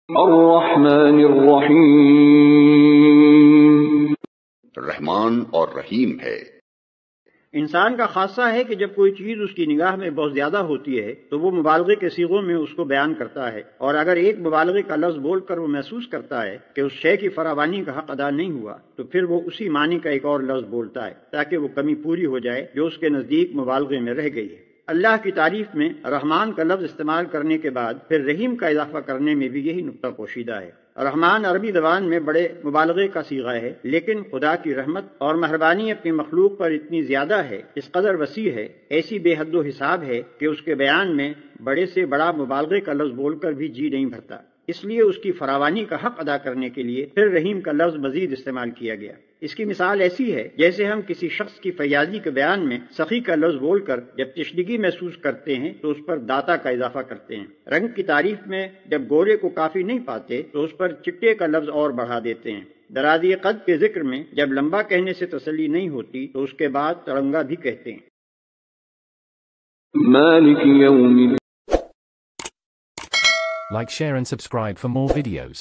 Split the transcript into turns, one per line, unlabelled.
الرحمن الرحیم،
رحمان اور رحیم ہے۔
انسان کا خاصہ ہے کہ جب کوئی چیز اس کی نگاہ میں بہت زیادہ ہوتی ہے تو وہ مبالغے کے صیغوں میں اس کو بیان کرتا ہے، اور اگر ایک مبالغے کا لفظ بول کر وہ محسوس کرتا ہے کہ اس شے کی فراوانی کا حق ادا نہیں ہوا تو پھر وہ اسی معنی کا ایک اور لفظ بولتا ہے تاکہ وہ کمی پوری ہو جائے جو اس کے نزدیک مبالغے میں رہ گئی ہے۔ اللہ کی تعریف میں رحمان کا لفظ استعمال کرنے کے بعد پھر رحیم کا اضافہ کرنے میں بھی یہی نقطہ پوشیدہ ہے۔ رحمان عربی زبان میں بڑے مبالغے کا صیغہ ہے، لیکن خدا کی رحمت اور مہربانی اپنی مخلوق پر اتنی زیادہ ہے، اس قدر وسیع ہے، ایسی بے حد و حساب ہے کہ اس کے بیان میں بڑے سے بڑا مبالغے کا لفظ بول کر بھی جی نہیں بھرتا۔ اس لیے اس کی فراوانی کا حق ادا کرنے کے لیے پھر رحیم کا لفظ مزید استعمال کیا گیا۔ اس کی مثال ایسی ہے جیسے ہم کسی شخص کی فیاضی کے بیان میں سخی کا لفظ بول کر جب تشنگی محسوس کرتے ہیں تو اس پر داتا کا اضافہ کرتے ہیں۔ رنگ کی تعریف میں جب گورے کو کافی نہیں پاتے تو اس پر چٹے کا لفظ اور بڑھا دیتے ہیں۔ درازی قد کے ذکر میں جب لمبا کہنے سے تسلی نہیں ہوتی تو اس کے بعد تڑنگا بھی کہتے ہیں۔
مالک یوم الدین۔
Like, share and subscribe for more videos.